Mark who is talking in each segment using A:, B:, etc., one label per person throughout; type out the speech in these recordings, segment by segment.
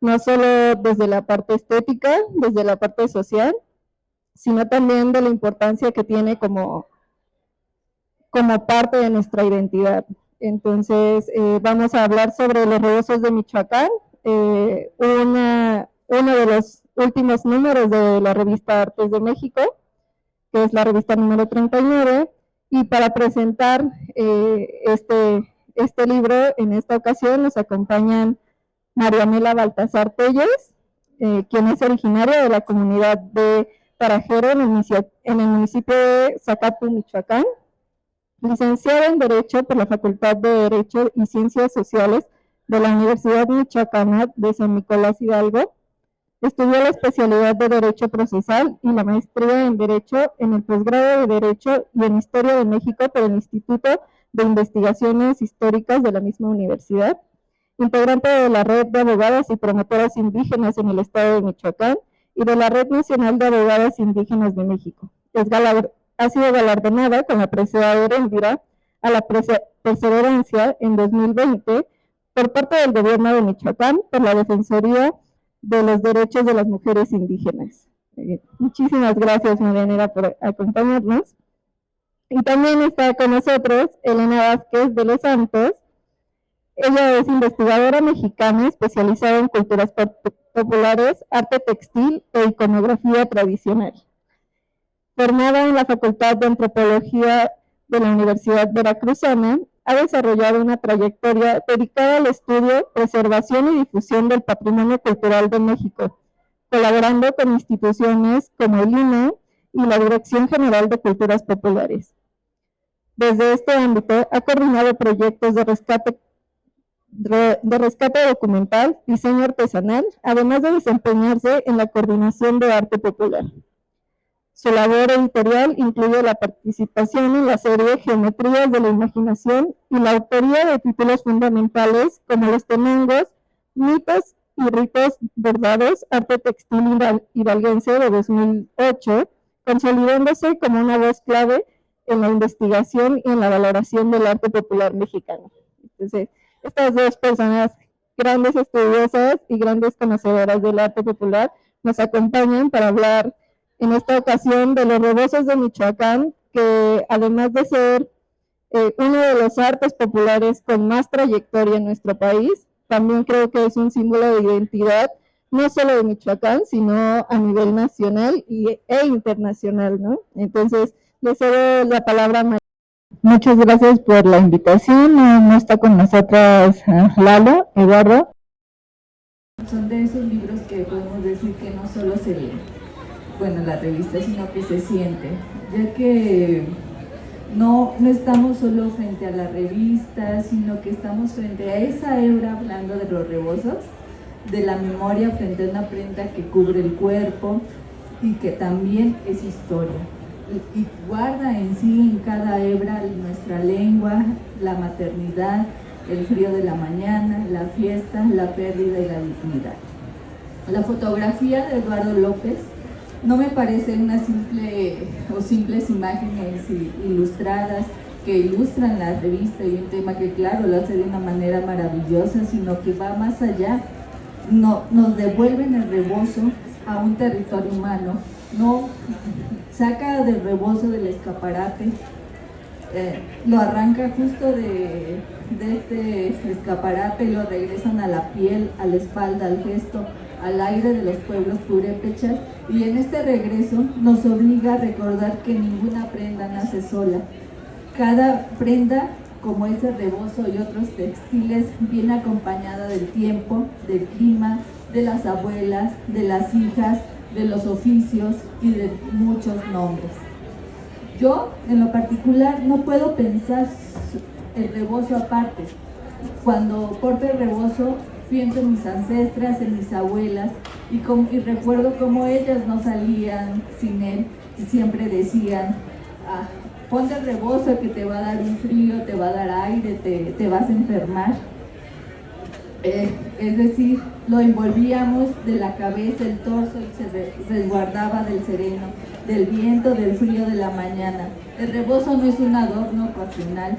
A: no solo desde la parte estética, desde la parte social, sino también de la importancia que tiene como parte de nuestra identidad. Entonces, vamos a hablar sobre los rebozos de Michoacán, uno de los últimos números de la revista Artes de México, que es la revista número 39, y para presentar este libro, en esta ocasión nos acompañan Marianela Baltasar Telles, quien es originaria de la comunidad de Tarajero en el municipio de Zacatú, Michoacán, licenciada en Derecho por la Facultad de Derecho y Ciencias Sociales de la Universidad Michoacana de San Nicolás Hidalgo. Estudió la especialidad de Derecho Procesal y la maestría en Derecho en el posgrado de Derecho y en Historia de México por el Instituto de Investigaciones Históricas de la misma universidad. Integrante de la Red de Abogadas y Promotoras Indígenas en el estado de Michoacán y de la Red Nacional de Abogadas Indígenas de México. Ha sido galardonada con la presea de Heréndira a la perseverancia en 2020 por parte del gobierno de Michoacán por la Defensoría de los Derechos de las Mujeres Indígenas. Muchísimas gracias, Marianela, por acompañarnos. Y también está con nosotros Elena Vázquez de los Santos. Ella es investigadora mexicana especializada en culturas populares, arte textil e iconografía tradicional. Formada en la Facultad de Antropología de la Universidad Veracruzana, ha desarrollado una trayectoria dedicada al estudio, preservación y difusión del patrimonio cultural de México, colaborando con instituciones como el INE y la Dirección General de Culturas Populares. Desde este ámbito ha coordinado proyectos de rescate documental, diseño artesanal, además de desempeñarse en la coordinación de arte popular. Su labor editorial incluye la participación en la serie Geometrías de la Imaginación y la autoría de títulos fundamentales como Los Temangos, Mitos y Ritos Bordados, Arte Textil Hidalguense de 2008, consolidándose como una voz clave en la investigación y en la valoración del arte popular mexicano. Entonces, estas dos personas, grandes estudiosas y grandes conocedoras del arte popular, nos acompañan para hablar en esta ocasión de los rebozos de Michoacán, que además de ser uno de los artes populares con más trayectoria en nuestro país, también creo que es un símbolo de identidad, no solo de Michoacán, sino a nivel nacional e internacional, ¿no? Entonces, le cedo la palabra a María. Muchas gracias por la invitación. No está con nosotros Lalo, Eduardo.
B: Son de esos libros que podemos decir que no solo se lee, bueno, la revista, sino que se siente, ya que no estamos solo frente a la revista, sino que estamos frente a esa hebra hablando de los rebozos, de la memoria frente a una prenda que cubre el cuerpo y que también es historia. Y guarda en sí, en cada hebra, nuestra lengua, la maternidad, el frío de la mañana, la fiesta, la pérdida y la dignidad. La fotografía de Eduardo López no me parece una simples imágenes ilustradas que ilustran la revista y un tema que claro lo hace de una manera maravillosa, sino que va más allá, nos devuelven el rebozo a un territorio humano, no saca del rebozo del escaparate, lo arranca justo de este escaparate y lo regresan a la piel, a la espalda, al gesto, al aire de los pueblos purépechas, y en este regreso nos obliga a recordar que ninguna prenda nace sola. Cada prenda, como ese rebozo y otros textiles, viene acompañada del tiempo, del clima, de las abuelas, de las hijas, de los oficios y de muchos nombres. Yo, en lo particular, no puedo pensar el rebozo aparte. Cuando porto el rebozo, pienso en mis ancestras, en mis abuelas, y recuerdo cómo ellas no salían sin él, y siempre decían, ponte el rebozo que te va a dar un frío, te va a dar aire, te vas a enfermar. Es decir, lo envolvíamos de la cabeza, el torso, y se resguardaba del sereno, del viento, del frío de la mañana. El rebozo no es un adorno ocasional,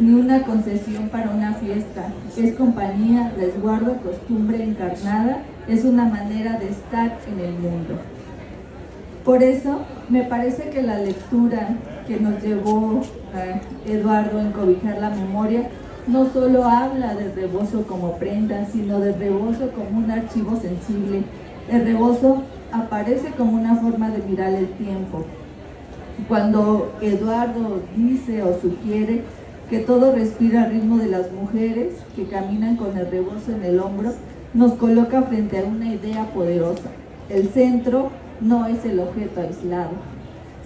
B: ni una concesión para una fiesta. Es compañía, resguardo, costumbre encarnada, es una manera de estar en el mundo. Por eso, me parece que la lectura que nos llevó a Eduardo en cobijar la memoria no solo habla del rebozo como prenda, sino del rebozo como un archivo sensible. El rebozo aparece como una forma de mirar el tiempo. Cuando Eduardo dice o sugiere que todo respira al ritmo de las mujeres que caminan con el rebozo en el hombro, nos coloca frente a una idea poderosa. El centro no es el objeto aislado,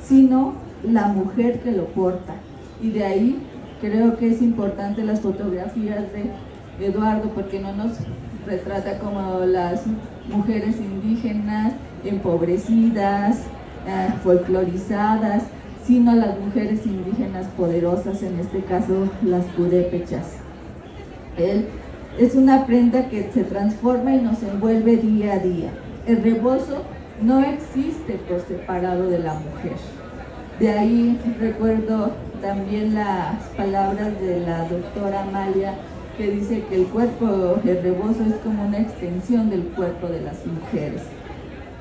B: sino la mujer que lo porta. Y de ahí creo que es importante las fotografías de Eduardo, porque no nos retrata como las mujeres indígenas empobrecidas, folclorizadas, sino las mujeres indígenas poderosas, en este caso las purépechas. Es una prenda que se transforma y nos envuelve día a día. El rebozo no existe por separado de la mujer. De ahí recuerdo también las palabras de la doctora Amalia, que dice que el rebozo es como una extensión del cuerpo de las mujeres.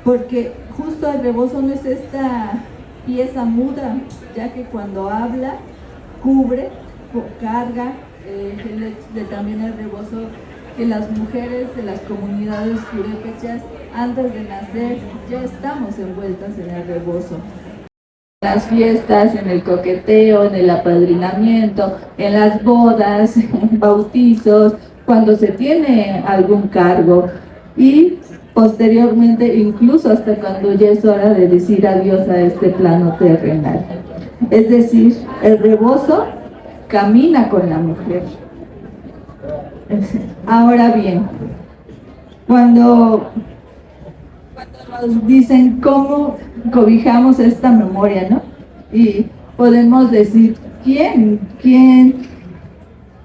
B: Porque justo el rebozo no es esta pieza muda, ya que cuando habla, cubre, carga, también el rebozo, que las mujeres de las comunidades purépechas, antes de nacer, ya estamos envueltas en el rebozo. En las fiestas, en el coqueteo, en el apadrinamiento, en las bodas, en bautizos, cuando se tiene algún cargo y posteriormente, incluso hasta cuando ya es hora de decir adiós a este plano terrenal. Es decir, el rebozo camina con la mujer. Ahora bien, cuando nos dicen cómo cobijamos esta memoria, ¿no? Y podemos decir,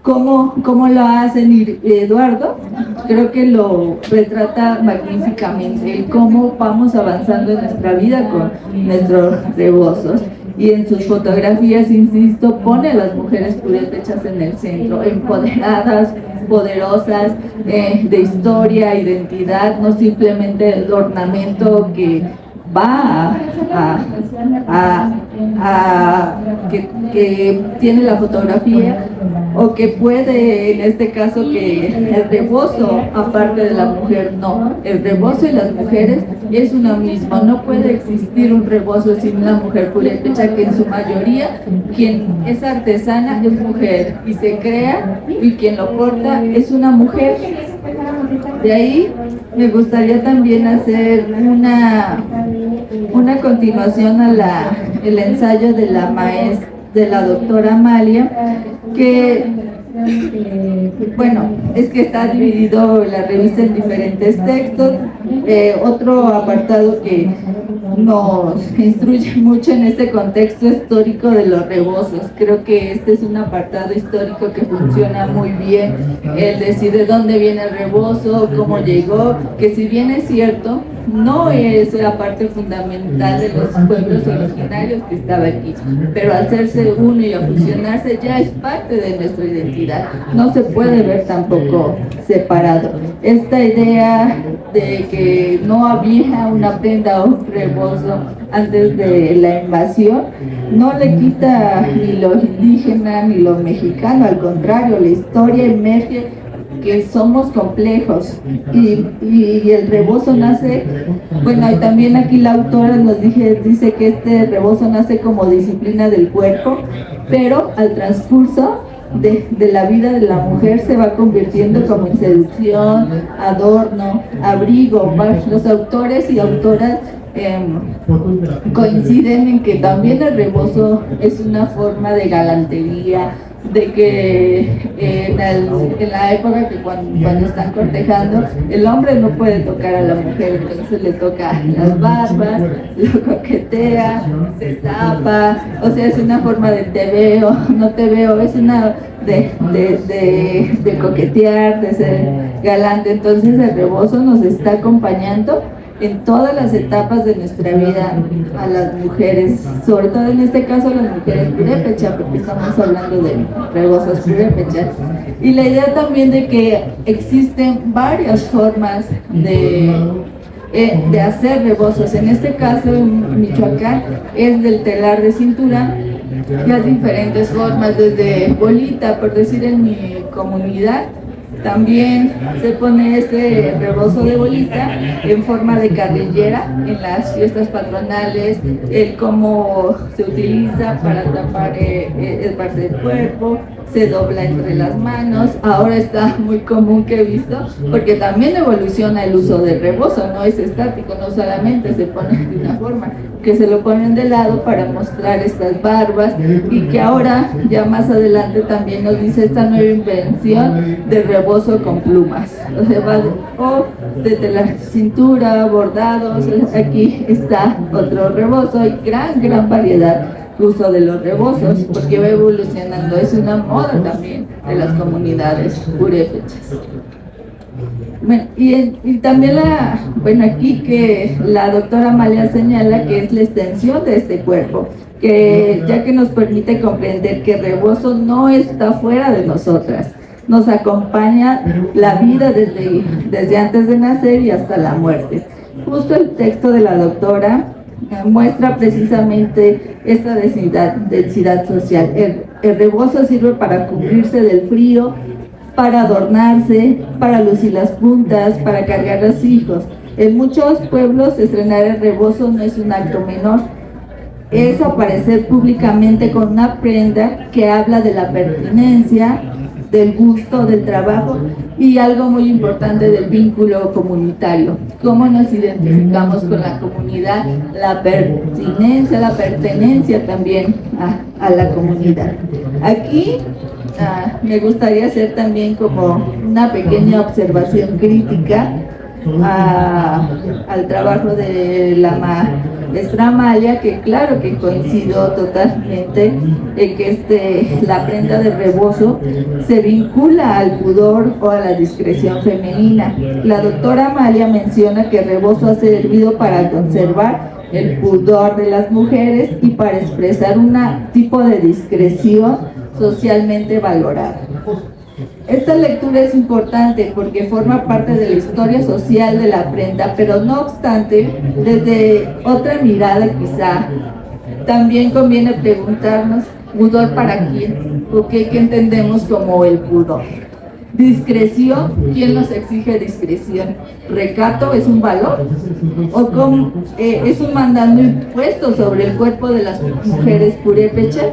B: ¿cómo lo hacen? Y Eduardo creo que lo retrata magníficamente, el cómo vamos avanzando en nuestra vida con nuestros rebozos. Y en sus fotografías, insisto, pone a las mujeres purépechas en el centro, empoderadas, poderosas, de historia, identidad, no simplemente el ornamento que va que tiene la fotografía, o que puede, en este caso, que el rebozo aparte de la mujer, no, el rebozo y las mujeres es uno mismo. No puede existir un rebozo sin una mujer purépecha, que en su mayoría quien es artesana es mujer y se crea, y quien lo porta es una mujer. De ahí me gustaría también hacer una continuación a el ensayo de la doctora Amalia, que bueno, es que está dividido la revista en diferentes textos. Otro apartado que nos instruye mucho en este contexto histórico de los rebozos. Creo que este es un apartado histórico que funciona muy bien, el decir de dónde viene el rebozo, cómo llegó, que si bien es cierto, no es la parte fundamental de los pueblos originarios que estaba aquí, pero al hacerse uno y a fusionarse ya es parte de nuestra identidad, no se puede ver tampoco separado. Esta idea de que no había una prenda o un rebozo antes de la invasión no le quita ni lo indígena ni lo mexicano, al contrario, la historia emerge que somos complejos y el rebozo nace, bueno, y también aquí la autora nos dice que este rebozo nace como disciplina del cuerpo, pero al transcurso de la vida de la mujer se va convirtiendo como en seducción, adorno, abrigo. Los autores y autoras coinciden en que también el rebozo es una forma de galantería, de que en la época que cuando están cortejando, el hombre no puede tocar a la mujer, entonces le toca las barbas, lo coquetea, se tapa, o sea, es una forma de te veo, no te veo, es una de coquetear, de ser galante. Entonces el rebozo nos está acompañando en todas las etapas de nuestra vida a las mujeres, sobre todo en este caso las mujeres purépecha, porque estamos hablando de rebozos purépechas, y la idea también de que existen varias formas de hacer rebozos. En este caso en Michoacán es del telar de cintura, las diferentes formas, desde bolita, por decir en mi comunidad, también se pone este rebozo de bolita en forma de carrillera en las fiestas patronales, el cómo se utiliza para tapar parte del cuerpo, se dobla entre las manos. Ahora está muy común que he visto, porque también evoluciona el uso del rebozo, no es estático, no solamente se pone de una forma, que se lo ponen de lado para mostrar estas barbas, y que ahora ya más adelante también nos dice esta nueva invención de rebozo con plumas, o sea, de telar cintura, bordados. Aquí está otro rebozo, hay gran variedad uso de los rebozos, porque va evolucionando, es una moda también de las comunidades purépechas. Bueno, y también aquí que la doctora Amalia señala que es la extensión de este cuerpo, que ya que nos permite comprender que el rebozo no está fuera de nosotras, nos acompaña la vida desde antes de nacer y hasta la muerte. Justo el texto de la doctora muestra precisamente esta densidad social. El rebozo sirve para cubrirse del frío, para adornarse, para lucir las puntas, para cargar los hijos. En muchos pueblos estrenar el rebozo no es un acto menor, es aparecer públicamente con una prenda que habla de la pertinencia, del gusto, del trabajo y algo muy importante, del vínculo comunitario. Cómo nos identificamos con la comunidad, la pertenencia también a la comunidad. Aquí me gustaría hacer también como una pequeña observación crítica al trabajo de la maestra Amalia, que claro que coincido totalmente en que la prenda de rebozo se vincula al pudor o a la discreción femenina. La doctora Amalia menciona que el rebozo ha servido para conservar el pudor de las mujeres y para expresar un tipo de discreción socialmente valorada. Esta lectura es importante porque forma parte de la historia social de la prenda, pero no obstante, desde otra mirada quizá, también conviene preguntarnos, ¿pudor para quién? ¿O qué entendemos como el pudor? Discreción, ¿quién nos exige discreción? ¿Recato es un valor? ¿O es un mandato impuesto sobre el cuerpo de las mujeres purépechas?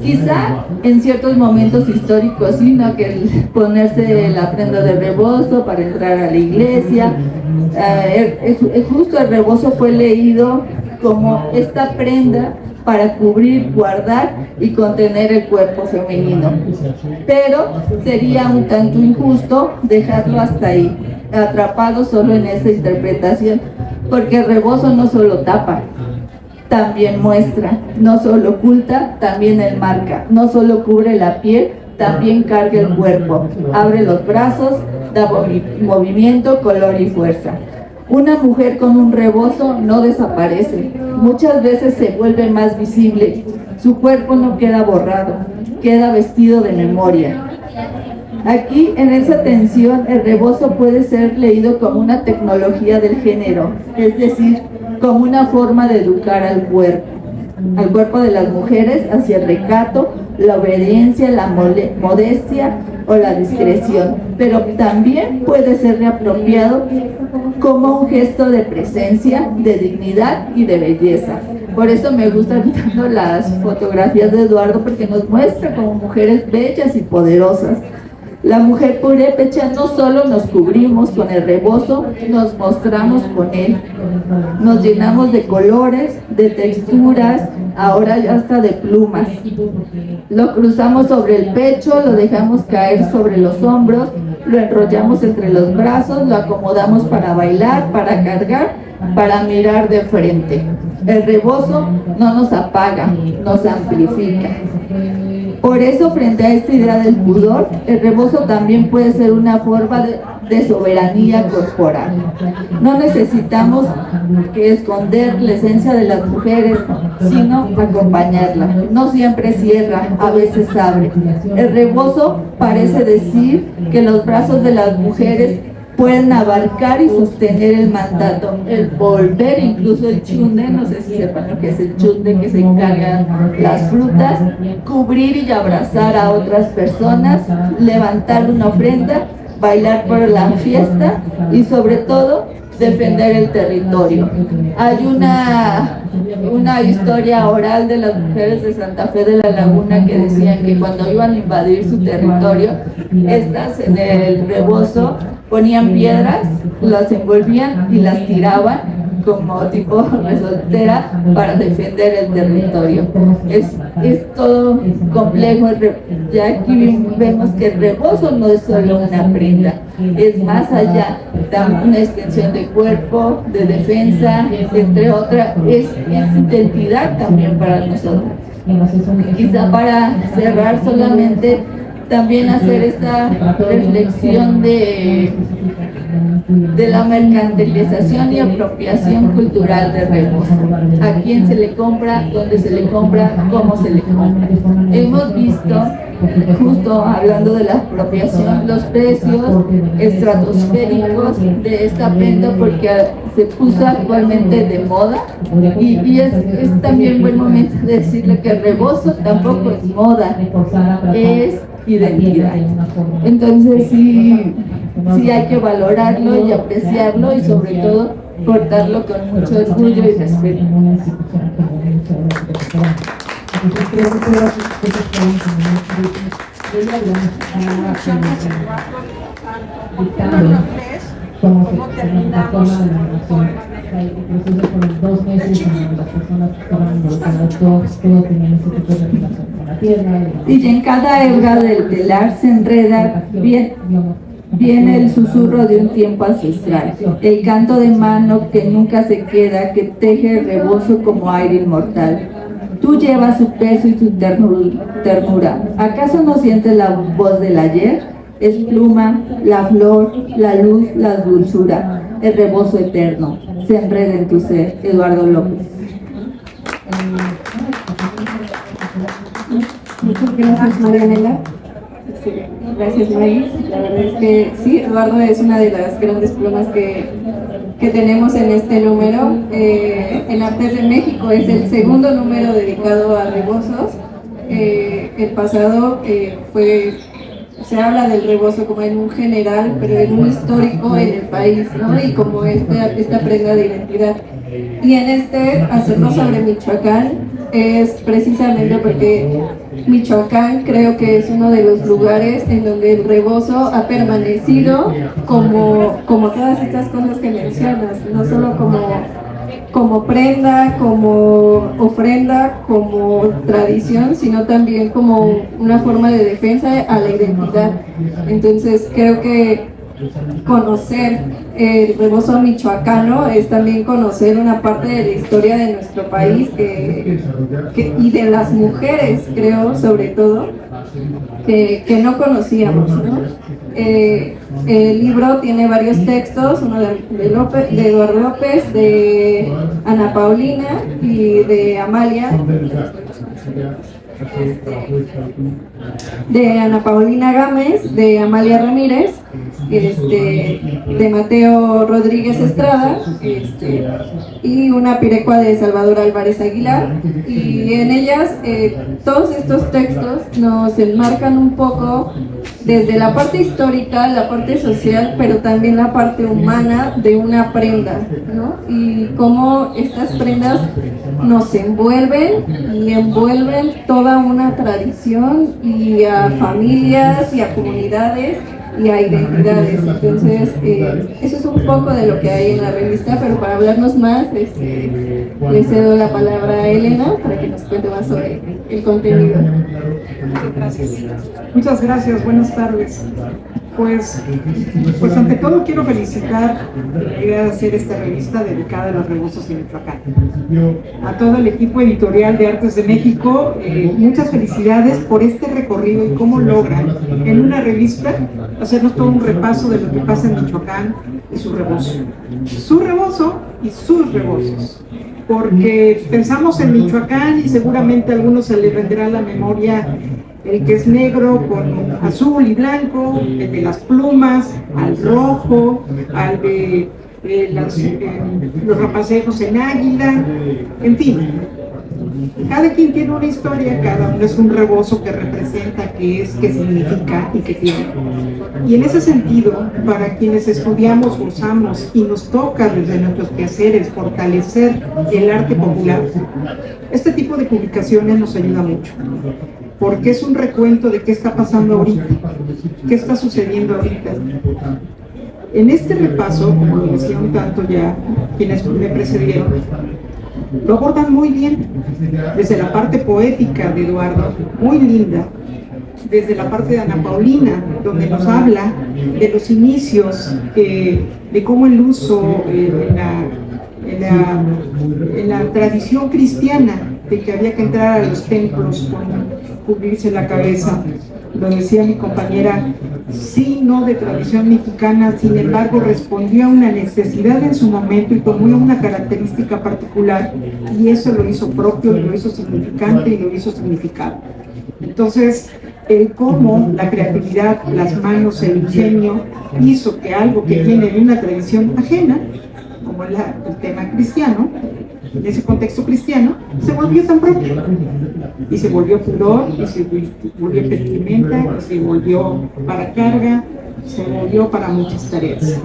B: Quizá en ciertos momentos históricos, sí, ¿no? Que ponerse la prenda de rebozo para entrar a la iglesia, justo el rebozo fue leído como esta prenda para cubrir, guardar y contener el cuerpo femenino. Pero sería un tanto injusto dejarlo hasta ahí, atrapado solo en esa interpretación, porque el rebozo no solo tapa, también muestra, no solo oculta, también enmarca, no solo cubre la piel, también carga el cuerpo, abre los brazos, da movimiento, color y fuerza. Una mujer con un rebozo no desaparece, muchas veces se vuelve más visible, su cuerpo no queda borrado, queda vestido de memoria. Aquí, en esa tensión, el rebozo puede ser leído como una tecnología del género, es decir, como una forma de educar al cuerpo de las mujeres hacia el recato, la obediencia, la modestia o la discreción, pero también puede ser reapropiado como un gesto de presencia, de dignidad y de belleza. Por eso me gustan tanto las fotografías de Eduardo, porque nos muestra como mujeres bellas y poderosas. La mujer purépecha no solo nos cubrimos con el rebozo, nos mostramos con él. Nos llenamos de colores, de texturas, ahora ya hasta de plumas. Lo cruzamos sobre el pecho, lo dejamos caer sobre los hombros, lo enrollamos entre los brazos, lo acomodamos para bailar, para cargar, para mirar de frente. El rebozo no nos apaga, nos amplifica. Por eso, frente a esta idea del pudor, el rebozo también puede ser una forma de soberanía corporal. No necesitamos que esconder la esencia de las mujeres, sino acompañarla. No siempre cierra, a veces abre. El rebozo parece decir que los brazos de las mujeres pueden abarcar y sostener el mandato, el volver, incluso el chunde, no sé si sepan lo que es el chunde, que se encargan las frutas, cubrir y abrazar a otras personas, levantar una ofrenda, bailar por la fiesta y sobre todo defender el territorio. Hay una historia oral de las mujeres de Santa Fe de la Laguna que decían que cuando iban a invadir su territorio, estas en el rebozo ponían piedras, las envolvían y las tiraban como tipo resoltera para defender el territorio. Es todo complejo, ya aquí vemos que el rebozo no es solo una prenda, es más allá, da una extensión de cuerpo, de defensa, entre otras, es identidad también para nosotros. Quizá para cerrar solamente, también hacer esta reflexión de la mercantilización y apropiación cultural del rebozo. ¿A quién se le compra? ¿Dónde se le compra? ¿Cómo se le compra? Hemos visto, justo hablando de la apropiación, los precios estratosféricos de esta prenda porque se puso actualmente de moda y es también buen momento de decirle que el rebozo tampoco es moda, es identidad. Entonces sí hay que valorarlo y apreciarlo y sobre todo portarlo con mucho orgullo y respeto.
C: ¿Cómo terminamos el proceso por 2 meses en las personas que estaban involucradas, todos tenían ese tipo de relación con la tierra?
B: Y en cada hebra del telar se enreda viene el susurro de un tiempo ancestral, el canto de mano que nunca se queda, que teje el rebozo como aire inmortal. Tú llevas su peso y su ternura. ¿Acaso no sientes la voz del ayer? Es pluma, la flor, la luz, la dulzura, el rebozo eterno. Se enreda en tu ser. Eduardo López.
A: Muchas gracias, Marianela. Gracias, Maris. La verdad es que sí, Eduardo es una de las grandes plumas que tenemos en este número. En Artes de México es el segundo número dedicado a rebozos. El pasado se habla del rebozo como en un general, pero en un histórico en el país, ¿no? Y como esta prenda de identidad. Y en hacerlo sobre Michoacán es precisamente porque Michoacán creo que es uno de los lugares en donde el rebozo ha permanecido como todas estas cosas que mencionas, no solo como prenda, como ofrenda, como tradición, sino también como una forma de defensa a la identidad. Entonces creo que conocer el rebozo michoacano es también conocer una parte de la historia de nuestro país y de las mujeres, creo, sobre todo, que no conocíamos, ¿no? El libro tiene varios textos, uno de Eduardo López, de Ana Paulina y de Amalia. De Ana Paulina Gámez, de Amalia Ramírez, de Mateo Rodríguez Estrada, y una pirecua de Salvador Álvarez Aguilar. Y en ellas todos estos textos nos enmarcan un poco desde la parte histórica, la parte social, pero también la parte humana de una prenda, ¿no? Y cómo estas prendas nos envuelven y envuelven toda una tradición y a familias y a comunidades y a identidades. Entonces, eso es un poco de lo que hay en la revista, pero para hablarnos más, le cedo la palabra a Elena para que nos cuente más sobre el contenido.
D: Muchas gracias, buenas tardes. Pues ante todo quiero felicitar la idea de hacer esta revista dedicada a los rebozos en Michoacán. A todo el equipo editorial de Artes de México, muchas felicidades por este recorrido y cómo logran en una revista hacernos todo un repaso de lo que pasa en Michoacán y su rebozo y sus rebozos. Porque pensamos en Michoacán y seguramente a algunos se les vendrá a la memoria el que es negro con azul y blanco, el de las plumas, al rojo, al de los rapacejos en águila, en fin. Cada quien tiene una historia, cada uno es un rebozo que representa, qué es, qué significa y qué tiene. Y en ese sentido, para quienes estudiamos, gozamos y nos toca desde nuestros quehaceres fortalecer el arte popular, este tipo de publicaciones nos ayuda mucho, porque es un recuento de qué está pasando ahorita, qué está sucediendo ahorita. En este repaso, como lo decían tanto ya quienes me precedieron, lo abordan muy bien, desde la parte poética de Eduardo, muy linda, desde la parte de Ana Paulina, donde nos habla de los inicios, de cómo el uso en la tradición cristiana, de que había que entrar a los templos con cubrirse la cabeza. Lo decía mi compañera, sí, no de tradición mexicana, sin embargo respondió a una necesidad en su momento y tomó una característica particular, y eso lo hizo propio, y lo hizo significante, y lo hizo significado. Entonces, el cómo la creatividad, las manos, el ingenio, hizo que algo que viene de una tradición ajena, como el tema cristiano, en ese contexto cristiano, se volvió tan propio, y se volvió pudor, y se volvió vestimenta, y se volvió para carga, se volvió para muchas tareas.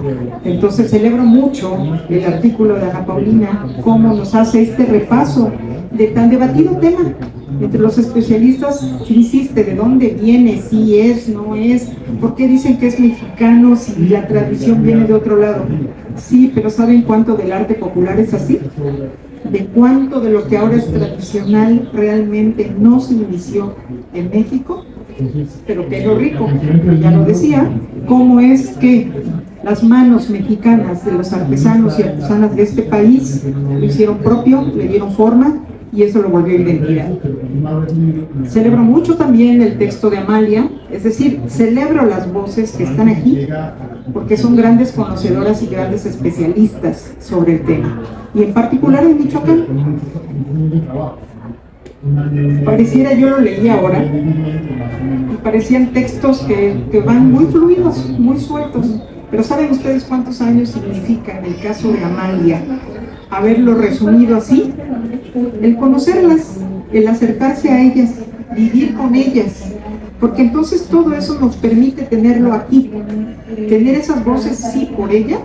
D: Entonces celebro mucho el artículo de Ana Paulina, cómo nos hace este repaso de tan debatido tema. Entre los especialistas se insiste de dónde viene, si es, no es, por qué dicen que es mexicano si la tradición viene de otro lado. Sí, pero ¿saben cuánto del arte popular es así? De cuánto de lo que ahora es tradicional realmente no se inició en México, pero que es lo rico, ya lo decía, cómo es que las manos mexicanas de los artesanos y artesanas de este país lo hicieron propio, le dieron forma, y eso lo volvió identidad. Celebro mucho también el texto de Amalia, es decir, celebro las voces que están aquí, porque son grandes conocedoras y grandes especialistas sobre el tema, y en particular en Michoacán. Pareciera, yo lo leí ahora, y parecían textos que van muy fluidos, muy sueltos, pero ¿saben ustedes cuántos años significa en el caso de Amalia haberlo resumido así? El conocerlas, el acercarse a ellas, vivir con ellas, porque entonces todo eso nos permite tenerlo aquí, tener esas voces sí por ella,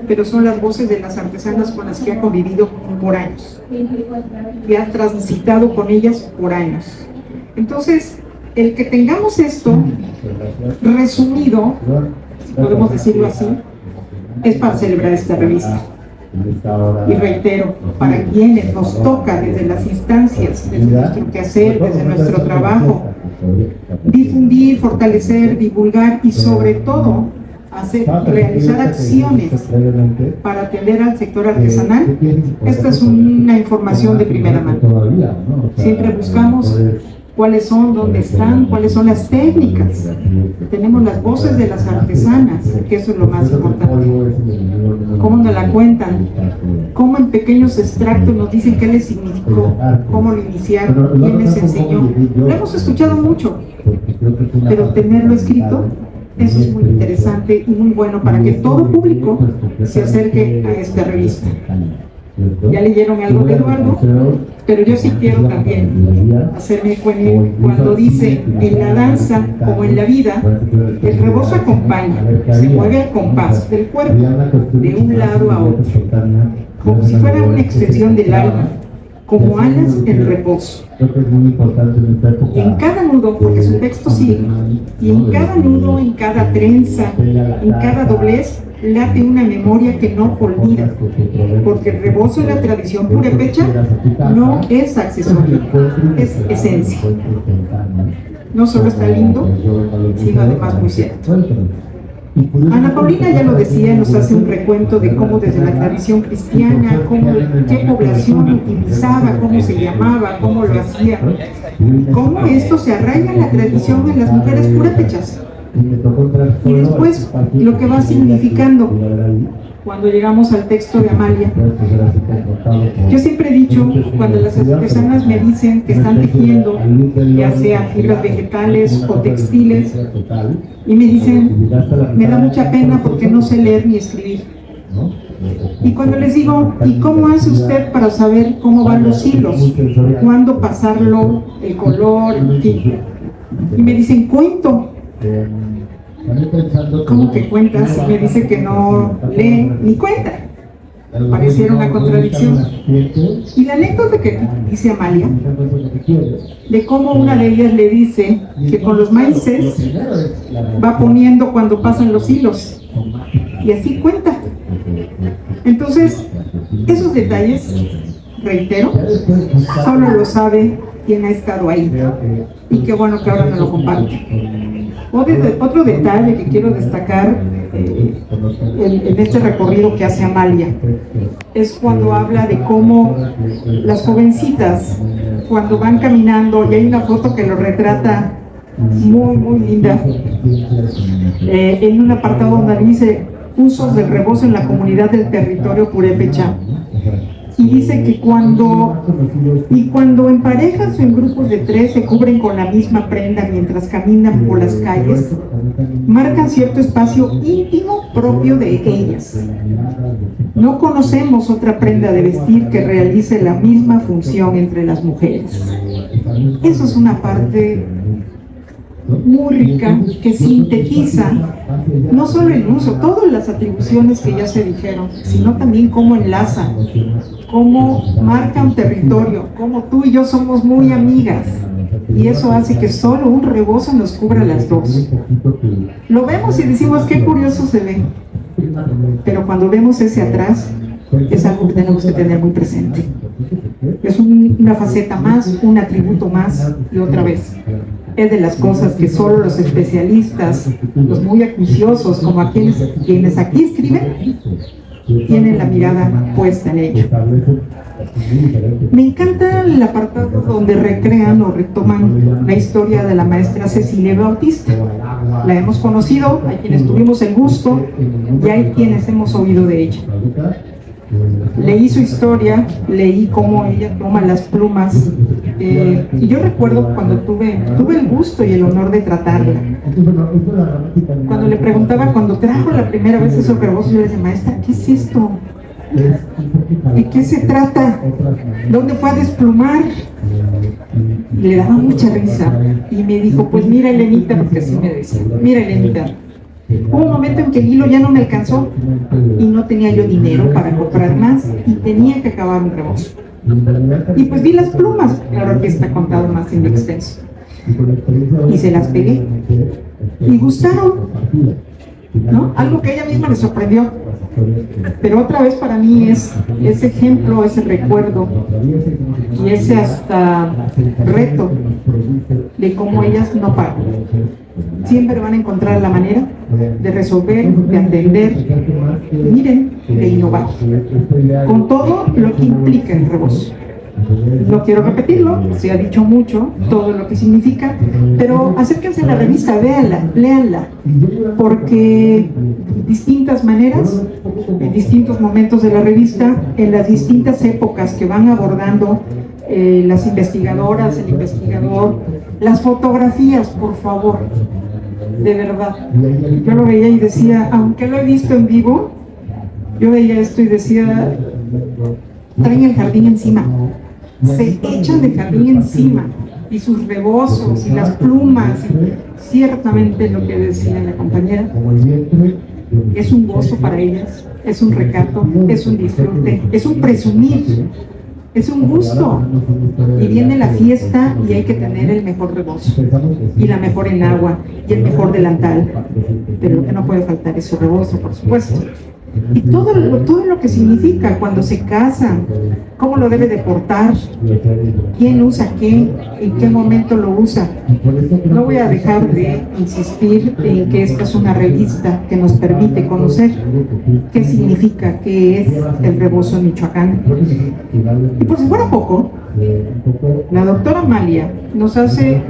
D: pero son las voces de las artesanas con las que ha convivido por años, que ha transitado con ellas por años. Entonces, el que tengamos esto resumido, si podemos decirlo así, es para celebrar esta revista. Y reitero, para quienes nos toca desde las instancias, desde nuestro quehacer, desde nuestro trabajo, difundir, fortalecer, divulgar y sobre todo realizar acciones para atender al sector artesanal, esta es una información de primera mano. Siempre buscamos cuáles son, dónde están, cuáles son las técnicas. Tenemos las voces de las artesanas, que eso es lo más importante. Cómo nos la cuentan, cómo en pequeños extractos nos dicen qué les significó, cómo lo iniciaron, quién les enseñó. Lo hemos escuchado mucho, pero tenerlo escrito, eso es muy interesante y muy bueno para que todo público se acerque a esta revista. Ya leyeron algo de Eduardo, pero yo sí quiero también hacerme cuando dice: en la danza como en la vida, el rebozo acompaña, se mueve al compás del cuerpo, de un lado a otro, como si fuera una extensión del alma, como alas en reposo. En cada nudo, porque su texto sigue, y en cada nudo, en cada trenza, en cada doblez, late una memoria que no olvida, porque el rebozo en la tradición purépecha no es accesorio, es esencia. No solo está lindo, sino además muy cierto. Ana Paulina ya lo decía, nos hace un recuento de cómo desde la tradición cristiana, qué población utilizaba, cómo se llamaba, cómo lo hacía, cómo esto se arraiga en la tradición de las mujeres purépechas. Y después lo que va significando cuando llegamos al texto de Amalia. Yo siempre he dicho, cuando las artesanas me dicen que están tejiendo, ya sea fibras vegetales o textiles, y me dicen, me da mucha pena porque no sé leer ni escribir. Y cuando les digo, ¿y cómo hace usted para saber cómo van los hilos? ¿Cuándo pasarlo, el color, en fin? Y me dicen, cuento. ¿Cómo que cuentas? Y me dice que no lee ni cuenta. Pareciera una contradicción. Y la anécdota que dice Amalia, de cómo una de ellas le dice que con los maíces va poniendo cuando pasan los hilos. Y así cuenta. Entonces, esos detalles, reitero, solo lo sabe quien ha estado ahí. Y qué bueno que ahora me lo comparte. Otro detalle que quiero destacar en este recorrido que hace Amalia es cuando habla de cómo las jovencitas, cuando van caminando, y hay una foto que lo retrata muy, muy linda, en un apartado donde dice usos del rebozo en la comunidad del territorio purépecha. Y dice que cuando en parejas o en grupos de 3 se cubren con la misma prenda mientras caminan por las calles, marcan cierto espacio íntimo propio de ellas. No conocemos otra prenda de vestir que realice la misma función entre las mujeres. Eso es una parte muy rica que sintetiza no solo el uso, todas las atribuciones que ya se dijeron, sino también cómo enlaza, cómo marca un territorio, cómo tú y yo somos muy amigas, y eso hace que solo un rebozo nos cubra las dos. Lo vemos y decimos qué curioso se ve, pero cuando vemos ese atrás es algo que tenemos que tener muy presente. Es una faceta más, un atributo más, y otra vez es de las cosas que solo los especialistas, los muy acuciosos, como quienes aquí escriben, tienen la mirada puesta en ello. Me encanta el apartado donde recrean o retoman la historia de la maestra Cecilia Bautista. La hemos conocido, hay quienes tuvimos el gusto y hay quienes hemos oído de ella. Leí su historia, leí cómo ella toma las plumas, y yo recuerdo cuando tuve el gusto y el honor de tratarla. Cuando le preguntaba, cuando trajo la primera vez esos rebozos, yo le decía, maestra, ¿qué es esto? ¿De qué se trata? ¿Dónde fue a desplumar? Le daba mucha risa y me dijo, pues mira, Elenita, porque así me decía, mira, Elenita, hubo un momento en que el hilo ya no me alcanzó y no tenía yo dinero para comprar más y tenía que acabar un rebozo. Y pues vi las plumas, claro que está contado más en lo extenso, y se las pegué y gustaron, ¿no? Algo que ella misma le sorprendió. Pero otra vez para mí es ese ejemplo, ese recuerdo y ese hasta reto de cómo ellas no paran. Siempre van a encontrar la manera de resolver, de atender, miren, de innovar, con todo lo que implica el rebozo. No quiero repetirlo, se ha dicho mucho, todo lo que significa, pero acérquense a la revista, véanla, léanla, porque distintas maneras, en distintos momentos de la revista, en las distintas épocas que van abordando las investigadoras, el investigador, las fotografías, por favor, de verdad. Yo lo veía y decía, aunque lo he visto en vivo, yo veía esto y decía, traen el jardín encima. Se echan de jardín encima, y sus rebozos y las plumas, y ciertamente lo que decía la compañera, es un gozo para ellas, es un recato, es un disfrute, es un presumir, es un gusto. Y viene la fiesta y hay que tener el mejor rebozo, y la mejor enagua, y el mejor delantal, pero lo que no puede faltar es su rebozo, por supuesto. y todo lo que significa cuando se casan, cómo lo debe de portar, quién usa qué, en qué momento lo usa. No voy a dejar de insistir en que esta es una revista que nos permite conocer qué significa, qué es el rebozo en Michoacán. Y por si fuera poco, la doctora Amalia nos hace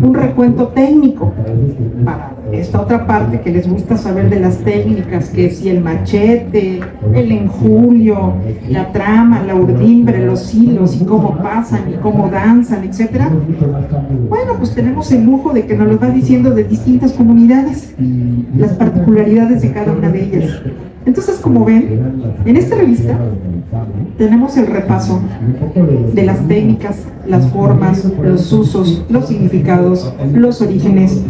D: un recuento técnico para esta otra parte que les gusta saber de las técnicas, que si el machete, el enjulio, la trama, la urdimbre, los hilos y cómo pasan y cómo danzan, etcétera. Bueno, pues tenemos el lujo de que nos lo va diciendo de distintas comunidades, las particularidades de cada una de ellas. Entonces, como ven, en esta revista tenemos el repaso de las técnicas, las formas, los usos, los significados, los orígenes,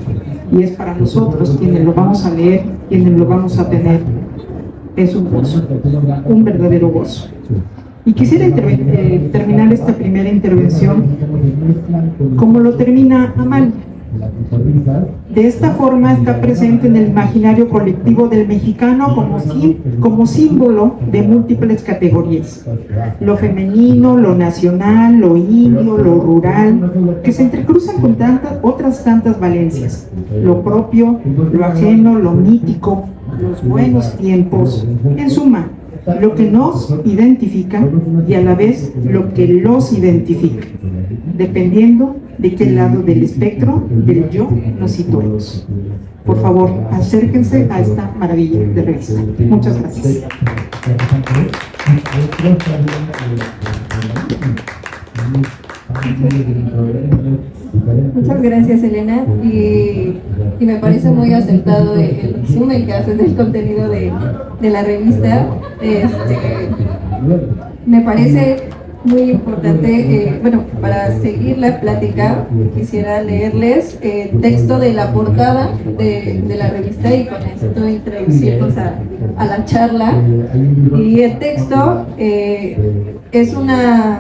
D: y es para nosotros quienes lo vamos a leer, quienes lo vamos a tener. Es un gozo, un verdadero gozo. Y quisiera terminar esta primera intervención como lo termina Amalia. De esta forma está presente en el imaginario colectivo del mexicano como símbolo de múltiples categorías: lo femenino, lo nacional, lo indio, lo rural, que se entrecruzan con otras tantas valencias: lo propio, lo ajeno, lo mítico, los buenos tiempos. En suma, lo que nos identifica y a la vez lo que los identifica, dependiendo de qué lado del espectro del yo nos situemos. Por favor, acérquense a esta maravilla de revista. Muchas gracias.
A: Muchas gracias, Elena, y me parece muy acertado el resumen que haces del contenido de la revista. Me parece muy importante, bueno, para seguir la plática, quisiera leerles el texto de la portada de la revista y con esto introducirnos a la charla. Y el texto es una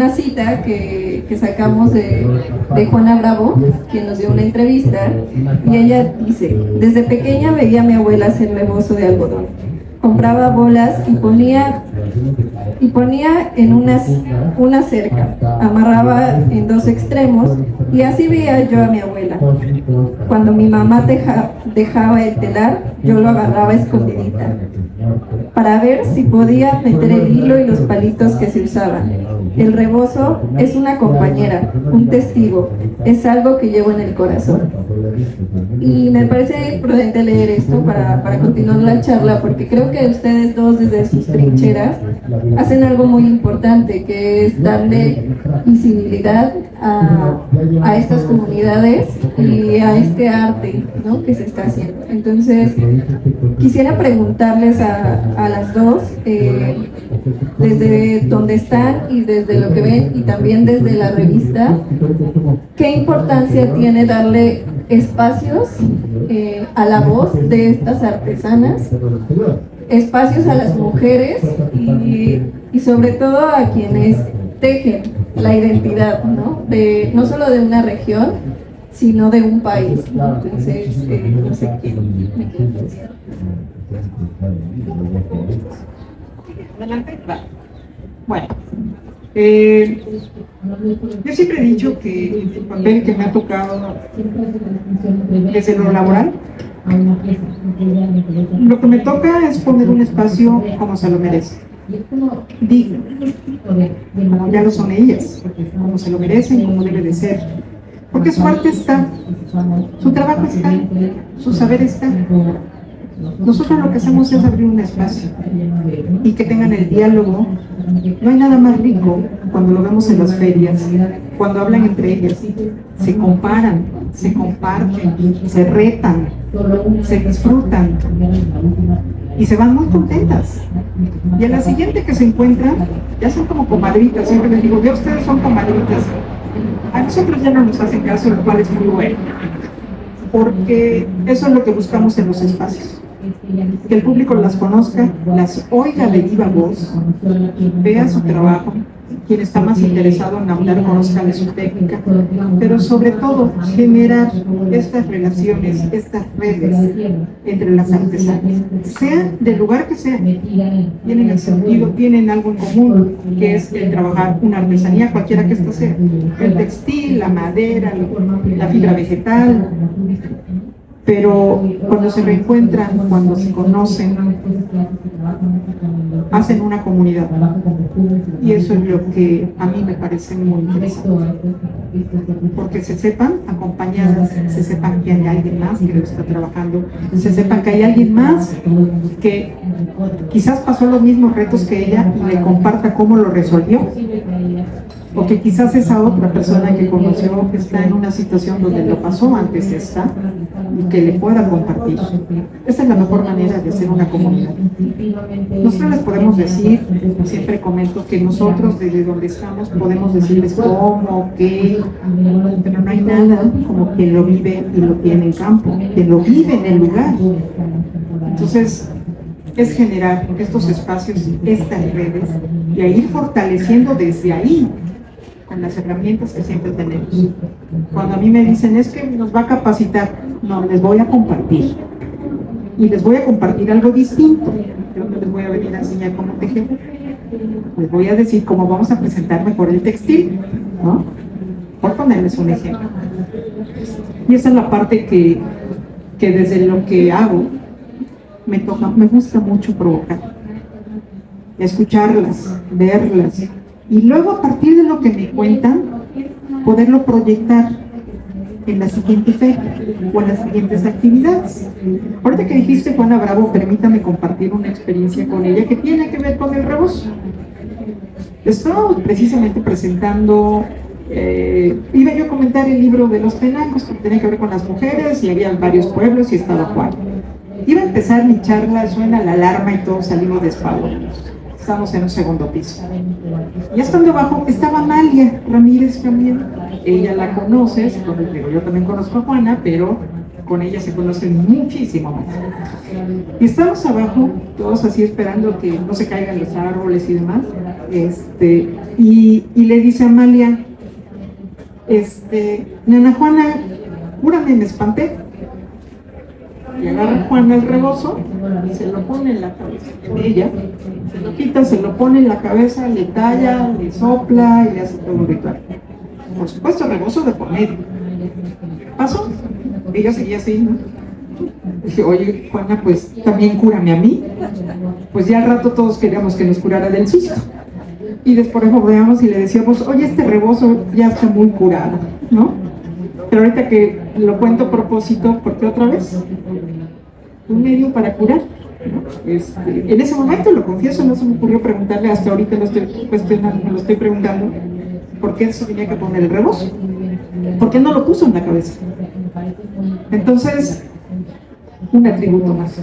A: cita que sacamos de Juana Bravo, quien nos dio una entrevista, y ella dice: desde pequeña veía a mi abuela hacer rebozo de algodón. Compraba bolas y ponía en una cerca, amarraba en dos extremos, y así veía yo a mi abuela. Cuando mi mamá dejaba el telar, yo lo agarraba escondidita para ver si podía meter el hilo y los palitos que se usaban. El rebozo es una compañera, un testigo, es algo que llevo en el corazón. Y me parece prudente leer esto para continuar la charla, porque creo que ustedes dos, desde sus trincheras, hacen algo muy importante, que es darle visibilidad a estas comunidades y a este arte, ¿no?, que se está haciendo. Entonces, quisiera preguntarles a las dos, desde donde están y desde lo que ven y también desde la revista, ¿qué importancia tiene darle espacios a la voz de estas artesanas, espacios a las mujeres y sobre todo a quienes tejen la identidad, ¿no? No solo de una región, sino de un país, ¿no? Entonces, no sé quién me quiere contestar.
D: Adelante. Bueno, yo siempre he dicho que el papel que me ha tocado desde lo laboral, lo que me toca es poner un espacio como se lo merece, digno, como ya lo son ellas, como se lo merecen, como debe de ser, porque su arte está, su trabajo está, su saber está. Nosotros lo que hacemos es abrir un espacio y que tengan el diálogo. No hay nada más rico cuando lo vemos en las ferias, cuando hablan entre ellas, se comparan, se comparten, se retan, se disfrutan y se van muy contentas. Y a la siguiente que se encuentran, ya son como comadritas. Siempre les digo: ya ustedes son comadritas. A nosotros ya no nos hacen caso, lo cual es muy bueno, porque eso es lo que buscamos en los espacios. que el público las conozca, las oiga de viva voz, vea su trabajo, quien está más interesado en ahondar conozca de su técnica, pero sobre todo generar estas relaciones, estas redes entre las artesanas, sean del lugar que sean, tienen el sentido, tienen algo en común, que es el trabajar una artesanía, cualquiera que ésta sea, el textil, la madera, la fibra vegetal, pero cuando se reencuentran, cuando se conocen, hacen una comunidad. Y eso es lo que a mí me parece muy interesante. Porque se sepan acompañadas, se sepan que hay alguien más que lo está trabajando, se sepan que hay alguien más que quizás pasó los mismos retos que ella y le comparta cómo lo resolvió. O que quizás esa otra persona que conoció está en una situación donde lo pasó antes esta y que le pueda compartir. Esa es la mejor manera de hacer una comunidad. Nosotros les podemos decir, siempre comento, que nosotros desde donde estamos podemos decirles cómo, qué, pero no hay nada como quien lo vive y lo tiene en campo, quien lo vive en el lugar. Entonces, es generar estos espacios, estas redes, y a ir fortaleciendo desde ahí, con las herramientas que siempre tenemos. Cuando a mí me dicen, es que nos va a capacitar, no, les voy a compartir. Y les voy a compartir algo distinto. Yo no les voy a venir a enseñar cómo tejer. Les voy a decir cómo vamos a presentar mejor el textil, ¿no? Por ponerles un ejemplo. Y esa es la parte que desde lo que hago, me gusta mucho provocar. Escucharlas, verlas, y luego a partir de lo que me cuentan, poderlo proyectar en la siguiente feria o en las siguientes actividades. Ahorita que dijiste, Juana Bravo, permítame compartir una experiencia con ella que tiene que ver con el rebozo. Estábamos precisamente presentando, iba yo a comentar el libro de los penacos, que tenía que ver con las mujeres, y había varios pueblos y estaba Juan. Iba a empezar mi charla, suena la alarma y todos salimos despavoridos. Estamos en un segundo piso. Y estando abajo estaba Amalia Ramírez también. Ella la conoce, yo también conozco a Juana, pero con ella se conocen muchísimo más. Y estamos abajo, todos así esperando que no se caigan los árboles y demás. Y le dice a Amalia, Nana Juana, cúrame, me espanté. Y agarra Juana el rebozo y se lo pone en la cabeza. Ella se lo quita, se lo pone en la cabeza, le talla, le sopla y le hace todo un ritual. Por supuesto, rebozo de por medio. Pasó. Ella seguía así, ¿no? Dije, oye, Juana, pues también cúrame a mí. Pues ya al rato todos queríamos que nos curara del susto. Y después volvíamos y le decíamos, oye, este rebozo ya está muy curado, ¿no? Pero ahorita que lo cuento a propósito, ¿por qué otra vez? Un medio para curar. En ese momento, lo confieso, no se me ocurrió preguntarle, hasta ahorita lo estoy cuestionando, me lo estoy preguntando, ¿por qué se tenía que poner el rebozo? ¿Por qué no lo puso en la cabeza? Entonces, un atributo más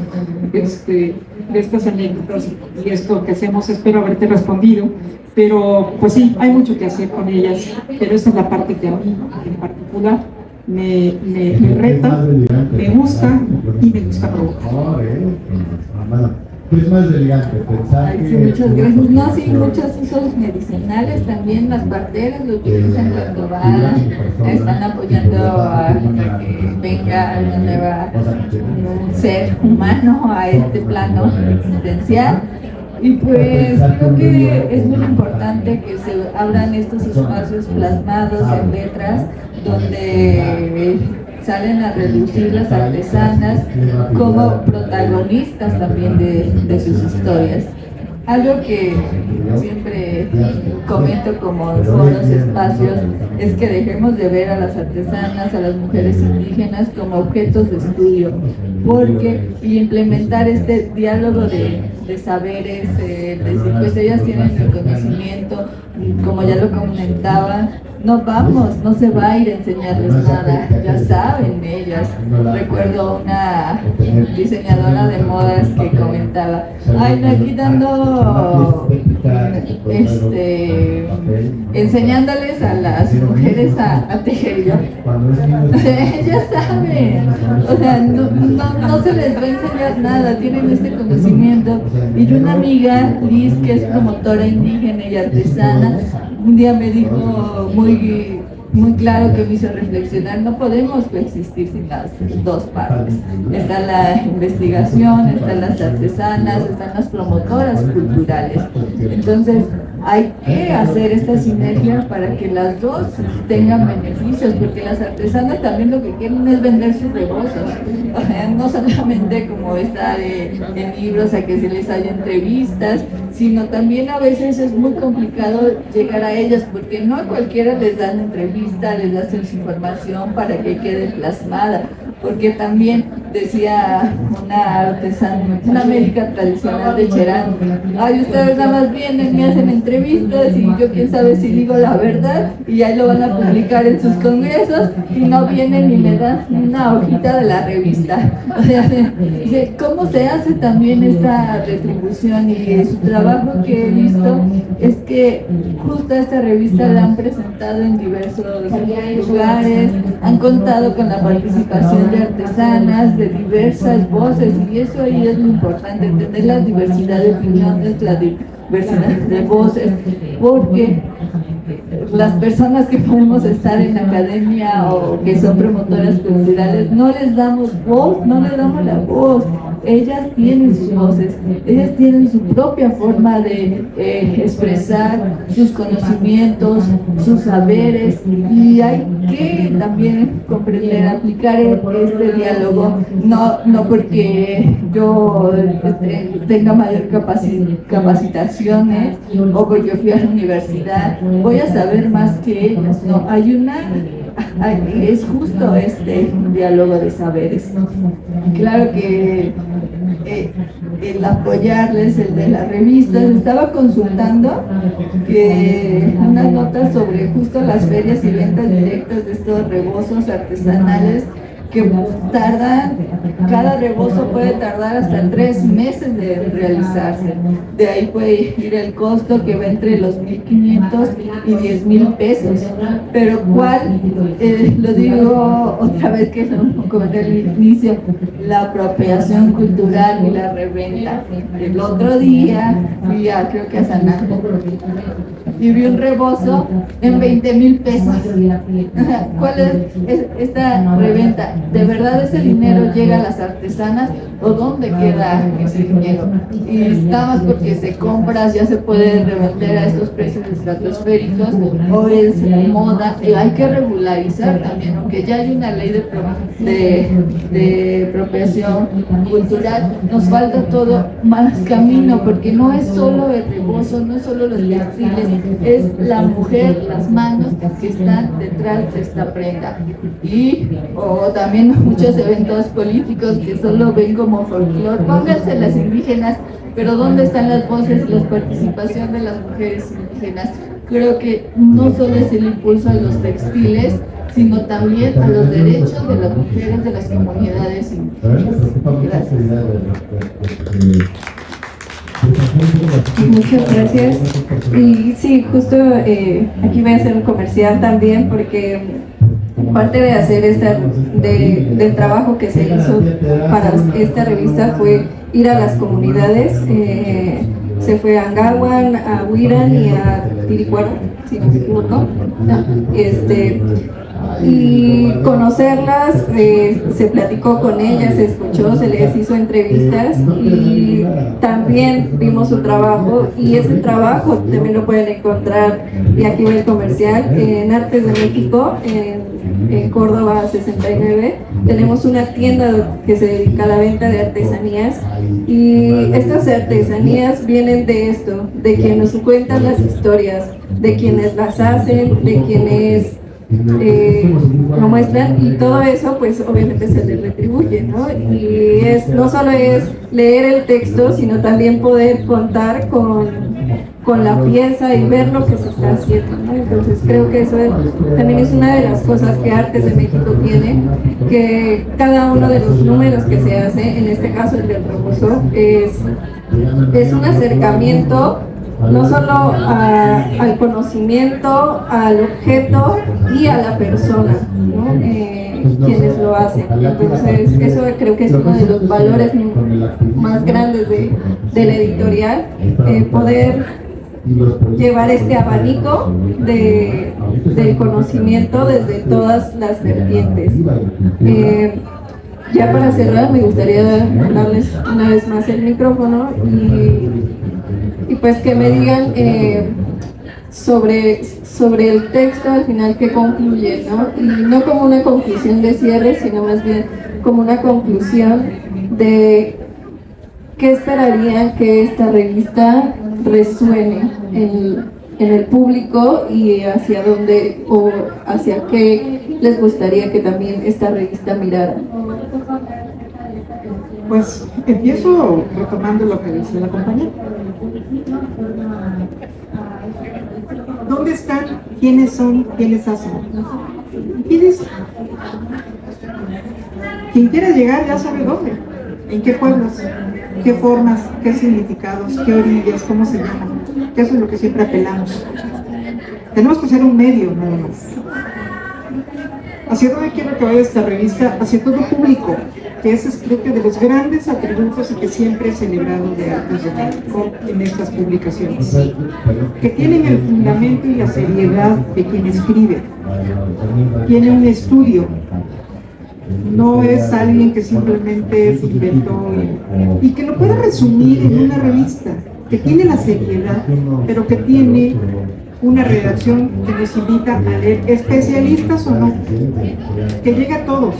D: de estas anécdotas y esto que hacemos. Espero haberte respondido, pero pues sí, hay mucho que hacer con ellas, pero esa es la parte que a mí en particular me reta, me gusta y me gusta provocar.
E: Es más elegante pensar.
B: Ay, sí, muchas gracias. No, sí, muchos usos medicinales también. Las parteras lo utilizan cuando están apoyando a que venga una nueva ser humano a este plano existencial. Y pues creo que es muy importante que se abran estos espacios plasmados en letras donde salen a relucir las artesanas como protagonistas también de sus historias. Algo que siempre comento como en foros, espacios, es que dejemos de ver a las artesanas, a las mujeres indígenas como objetos de estudio, porque y implementar este diálogo de saberes, decir, pues ellas tienen el conocimiento, como ya lo comentaban, no se va a ir a enseñarles nada, ya saben ellas. Recuerdo una diseñadora de modas que comentaba comentaba, ay, no, aquí dando, enseñándoles a las mujeres a tejer. Y yo, ellas saben, o sea, no se les va a enseñar nada, tienen este conocimiento. Y una amiga, Liz, que es promotora indígena y artesana, un día me dijo muy claro, que me hizo reflexionar: no podemos coexistir sin las dos partes. Está la investigación, están las artesanas, están las promotoras culturales. Entonces hay que hacer esta sinergia para que las dos tengan beneficios, porque las artesanas también lo que quieren es vender sus rebozos, o sea, no solamente como estar en libros a que se les haya entrevistas, sino también a veces es muy complicado llegar a ellas, porque no a cualquiera les dan entrevista, les dan su información para que quede plasmada, porque también decía una artesana, una médica tradicional de Cherán: ay, ustedes nada más vienen, me hacen entrevistas y yo quién sabe si digo la verdad, y ahí lo van a publicar en sus congresos y no vienen y me dan una hojita de la revista. O sea, ¿cómo se hace también esta retribución? Y su trabajo que he visto es que justo esta revista la han presentado en diversos lugares, han contado con la participación de artesanas, de diversas voces, y eso ahí es lo importante, entender la diversidad de opiniones, la diversidad de voces, porque las personas que podemos estar en la academia o que son promotoras culturales no les damos voz, no les damos la voz. Ellas tienen sus voces, ellas tienen su propia forma de expresar sus conocimientos, sus saberes, y hay que también comprender, aplicar este diálogo, no porque yo tenga mayor capacitaciones o porque fui a la universidad voy a saber más que ellas, no, es justo este diálogo de saberes. Claro que el apoyarles, el de las revistas, estaba consultando unas notas sobre justo las ferias y ventas directas de estos rebozos artesanales que tardan, cada rebozo puede tardar hasta 3 meses de realizarse. De ahí puede ir el costo, que va entre los 1,500 y 10,000 pesos. Pero ¿cuál? Lo digo otra vez que lo comenté al inicio, la apropiación cultural y la reventa. El otro día fui creo que a Sanando y vi un rebozo en 20,000 pesos. ¿Cuál es esta reventa? ¿De verdad ese dinero llega a las artesanas o dónde queda ese dinero? Y está más porque se compra, ya se puede revender a estos precios estratosféricos, o es moda. Hay que regularizar también, aunque ya hay una ley de apropiación cultural, nos falta todo más camino, porque no es solo el rebozo, no es solo los textiles, es la mujer, las manos que están detrás de esta prenda. O también muchos eventos políticos que solo ven como folclore. Pónganse las indígenas, pero ¿dónde están las voces y la participación de las mujeres indígenas? Creo que no solo es el impulso a los textiles, sino también a los derechos de las mujeres de las comunidades indígenas. Gracias.
A: Muchas gracias. Y sí, justo aquí voy a hacer un comercial también, porque parte de hacer del trabajo que se hizo para esta revista fue ir a las comunidades. Se fue a Angahuan, a Huiran y a Tiricuaro, si no me equivoco. Y conocerlas, se platicó con ellas, se escuchó, se les hizo entrevistas y también vimos su trabajo, y ese trabajo también lo pueden encontrar, y aquí va el comercial, en Artes de México, en Córdoba 69, tenemos una tienda que se dedica a la venta de artesanías, y estas artesanías vienen de esto, de quienes nos cuentan las historias, de quienes las hacen, de quienes
F: lo muestran, y todo eso pues obviamente se les retribuye, ¿no? Y no solo es leer el texto, sino también poder contar con la pieza y ver lo que se está haciendo, ¿no? Entonces creo que eso también es una de las cosas que Artes de México tiene, que cada uno de los números que se hace, en este caso el del rebozo, es un acercamiento no solo al conocimiento, al objeto y a la persona, ¿no? Quienes lo hacen. Entonces eso creo que es uno de los valores más grandes de la editorial, poder llevar este abanico del conocimiento desde todas las vertientes. Ya para cerrar, me gustaría darles una vez más el micrófono y pues que me digan sobre el texto al final que concluye, ¿no? Y no como una conclusión de cierre, sino más bien como una conclusión de qué esperarían que esta revista resuene en el público, y hacia dónde o hacia qué les gustaría que también esta revista mirara.
D: Pues empiezo retomando lo que dice la compañera. ¿Dónde están? ¿Quiénes son? ¿Quiénes hacen? ¿Quiénes? Quien quiera llegar ya sabe dónde, en qué pueblos, qué formas, qué significados, qué orillas, cómo se llaman, que eso es lo que siempre apelamos. Tenemos que ser un medio nada más. ¿Hacia dónde quiero que vaya esta revista? Hacia todo público, que ese es creo que de los grandes atributos y que siempre he celebrado de Artes de México en estas publicaciones, que tienen el fundamento y la seriedad de quien escribe, tiene un estudio, no es alguien que simplemente se inventó y que lo puede resumir en una revista, que tiene la seriedad, pero que tiene una redacción que nos invita a leer, especialistas o no, que llega a todos,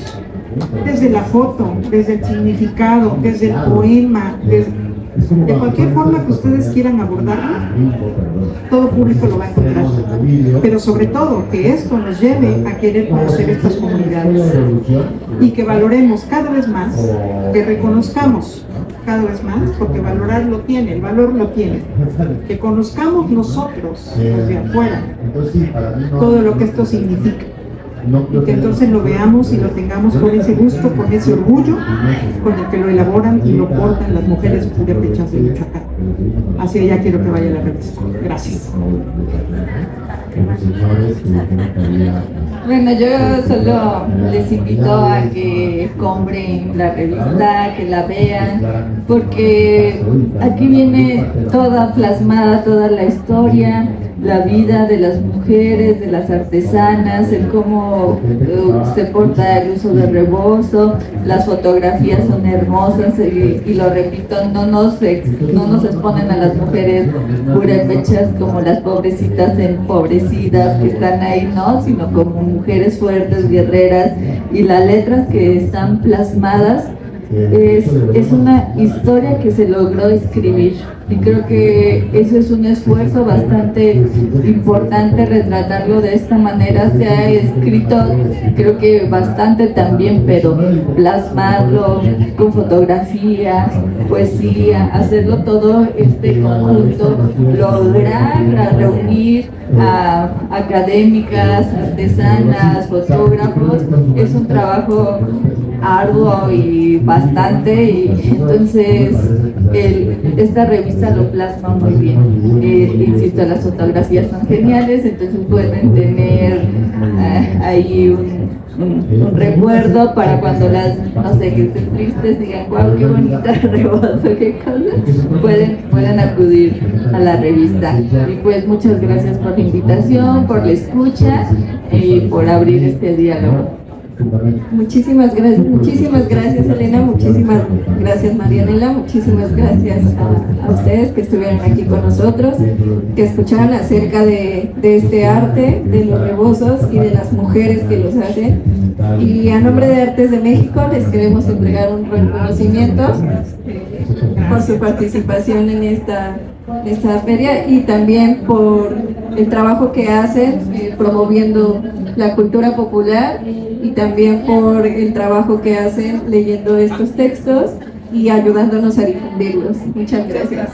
D: desde la foto, desde el significado, desde el poema, de cualquier forma que ustedes quieran abordarlo, todo público lo va a encontrar. Pero sobre todo, que esto nos lleve a querer conocer estas comunidades y que valoremos cada vez más, que reconozcamos cada vez más, porque valorar lo tiene, el valor lo tiene, que conozcamos nosotros desde afuera todo lo que esto significa, y que entonces lo veamos y lo tengamos con ese gusto, con ese orgullo con el que lo elaboran y lo portan las mujeres purépechas de Michoacán. Hacia allá quiero que vaya la revista. Gracias.
B: Bueno, yo solo les invito a que compren la revista, que la vean, porque aquí viene toda plasmada, toda la historia, la vida de las mujeres, de las artesanas, el cómo se porta el uso de rebozo. Las fotografías son hermosas y lo repito, no nos exponen a las mujeres purépechas como las pobrecitas empobrecidas que están ahí, no, sino como mujeres fuertes, guerreras, y las letras que están plasmadas es una historia que se logró escribir, y creo que eso es un esfuerzo bastante importante, retratarlo de esta manera. Se ha escrito creo que bastante también, pero plasmarlo con fotografías, poesía, hacerlo todo conjunto, lograr reunir a académicas, artesanas, fotógrafos, es un trabajo arduo y bastante, y entonces esta revista lo plasma muy bien. Insisto, las fotografías son geniales, entonces pueden tener ahí un recuerdo para cuando las, no sé, que estén tristes, digan, wow, qué bonita rebozo, qué cosa, pueden acudir a la revista. Y pues muchas gracias por la invitación, por la escucha y por abrir este diálogo.
F: Muchísimas gracias Elena, muchísimas gracias Marianela, muchísimas gracias a ustedes que estuvieron aquí con nosotros, que escucharon acerca de este arte, de los rebozos y de las mujeres que los hacen. Y a nombre de Artes de México les queremos entregar un reconocimiento. por su participación en esta feria y también por el trabajo que hacen promoviendo la cultura popular y también por el trabajo que hacen leyendo estos textos y ayudándonos a difundirlos. Muchas gracias.